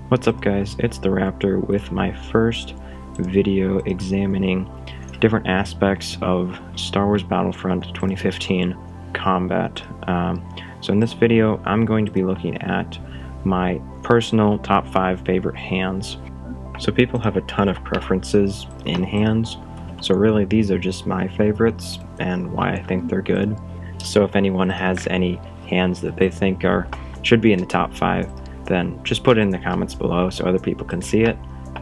What's up guys, it's the Raptor with my first video examining different aspects of Star Wars Battlefront 2015 combat. So in this video I'm going to be looking at my personal top 5 favorite hands. So people have a ton of preferences in hands, so really these are just my favorites and why I think they're good. So if anyone has any hands that they think should be in the top 5, then just put it in the comments below so other people can see it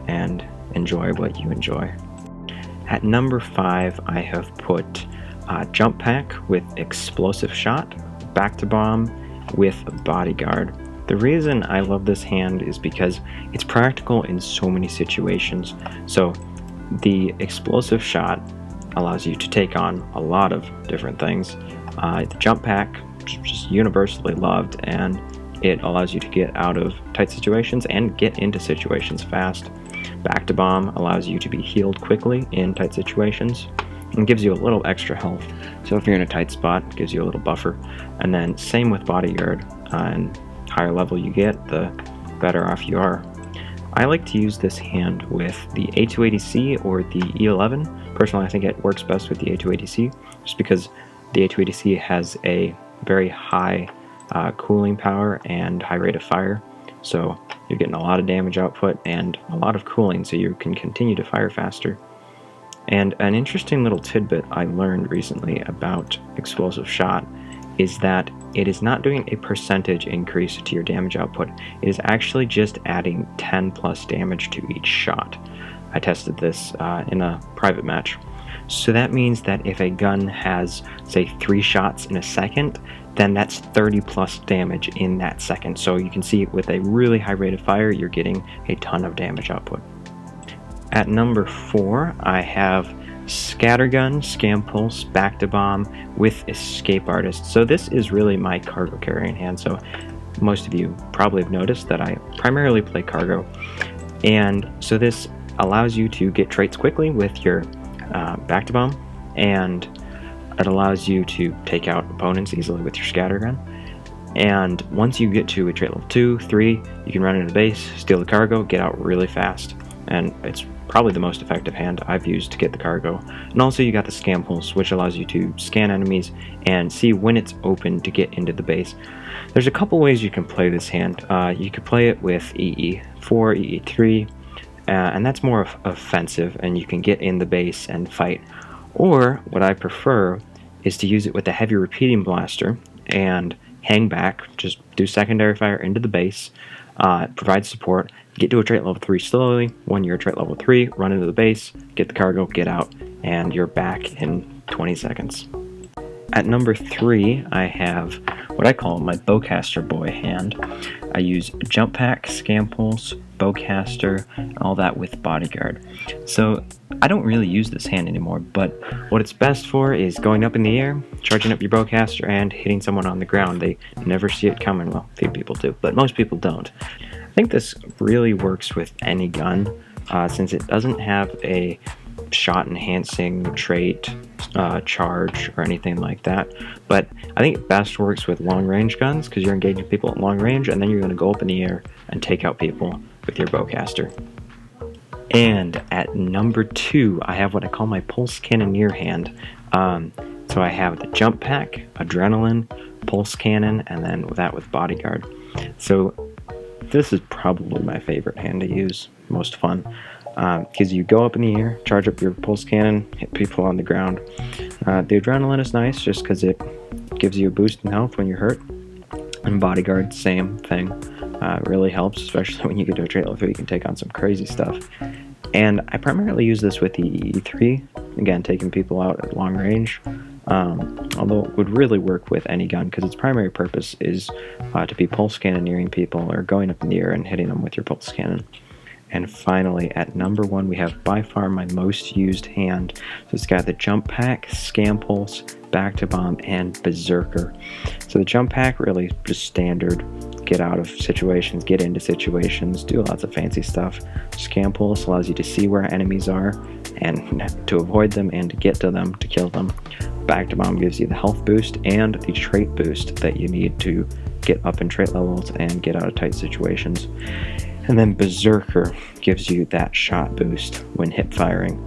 and enjoy what you enjoy. At number 5, I have put Jump Pack with Explosive Shot, Back to Bomb with Bodyguard. The reason I love this hand is because it's practical in so many situations. So the Explosive Shot allows you to take on a lot of different things. The Jump Pack is just universally loved, and it allows you to get out of tight situations and get into situations fast. Back to Bomb allows you to be healed quickly in tight situations and gives you a little extra health. So if you're in a tight spot, it gives you a little buffer. And then same with Bodyguard. And higher level you get, the better off you are. I like to use this hand with the A280C or the E11. Personally, I think it works best with the A280C just because the A280C has a very high cooling power and high rate of fire, so you're getting a lot of damage output and a lot of cooling, so you can continue to fire faster. And an interesting little tidbit I learned recently about Explosive Shot is that it is not doing a percentage increase to your damage output. It is actually just adding 10 plus damage to each shot. I tested this in a private match. So that means that if a gun has, say, 3 shots in a second, then that's 30 plus damage in that second. So you can see with a really high rate of fire, you're getting a ton of damage output. At number 4, I have Scattergun, Scam Pulse, Back to Bomb with Escape Artist. So this is really my cargo carrying hand. So most of you probably have noticed that I primarily play cargo. And so this allows you to get traits quickly with your Back to Bomb, and it allows you to take out opponents easily with your Scattergun. And once you get to a trait level 2, 3, you can run into the base, steal the cargo, get out really fast. And it's probably the most effective hand I've used to get the cargo. And also you got the Scam Pulse, which allows you to scan enemies and see when it's open to get into the base. There's a couple ways you can play this hand. You could play it with EE4, EE3, and that's more offensive, and you can get in the base and fight. Or what I prefer is to use it with the heavy repeating blaster and hang back, just do secondary fire into the base, provide support, get to a trait level 3 slowly. When you're at trait level 3, run into the base, get the cargo, get out, and you're back in 20 seconds. At number 3, I have what I call my Bowcaster Boy hand. I use Jump Pack, Scam Pulse, Bowcaster, and all that with Bodyguard. So I don't really use this hand anymore, but what it's best for is going up in the air, charging up your Bowcaster, and hitting someone on the ground. They never see it coming. Well, a few people do, but most people don't. I think this really works with any gun, since it doesn't have a shot enhancing trait, charge, or anything like that. But I think it best works with long range guns because you're engaging people at long range, and then you're going to go up in the air and take out people with your Bowcaster. And at number 2, I have what I call my Pulse Cannoneer hand. So I have the Jump Pack, Adrenaline, Pulse Cannon, and then that with Bodyguard. So this is probably my favorite hand to use, most fun, because you go up in the air, charge up your Pulse Cannon, hit people on the ground. The Adrenaline is nice just because it gives you a boost in health when you're hurt, and Bodyguard, same thing. Really helps, especially when you get to a trait level 3, you can take on some crazy stuff. And I primarily use this with the E3, again, taking people out at long range, although it would really work with any gun because its primary purpose is to be pulse cannoneering people or going up in the air and hitting them with your pulse cannon. And finally, at number 1, we have by far my most used hand. So it's got the Jump Pack, Scam Pulse, Back to Bomb, and Berserker. So the Jump Pack, really just standard. Get out of situations, get into situations, do lots of fancy stuff. Scam Pulse allows you to see where enemies are and to avoid them and to get to them, to kill them. Back to Bomb gives you the health boost and the trait boost that you need to get up in trait levels and get out of tight situations. And then Berserker gives you that shot boost when hip firing.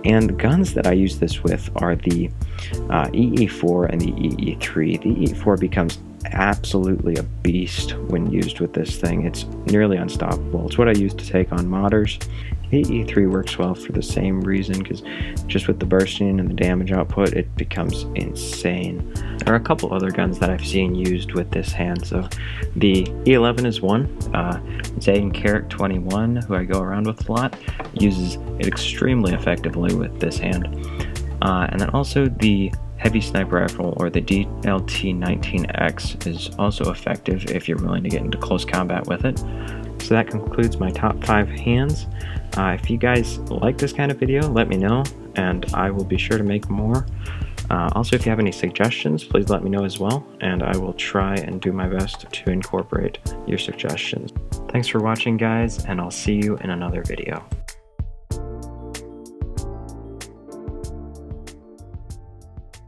And the guns that I use this with are the EE4 and the EE3. The EE4 becomes absolutely a beast when used with this thing. It's nearly unstoppable. It's what I use to take on modders. The EE3 works well for the same reason, because just with the bursting and the damage output, it becomes insane. There are a couple other guns that I've seen used with this hand. So the E11 is one. Zayn Carrick 21, who I go around with a lot, uses it extremely effectively with this hand. And then also the Heavy Sniper Rifle, or the DLT-19X, is also effective if you're willing to get into close combat with it. So that concludes my top 5 hands. If you guys like this kind of video, let me know, and I will be sure to make more. Also, if you have any suggestions, please let me know as well, and I will try and do my best to incorporate your suggestions. Thanks for watching, guys, and I'll see you in another video.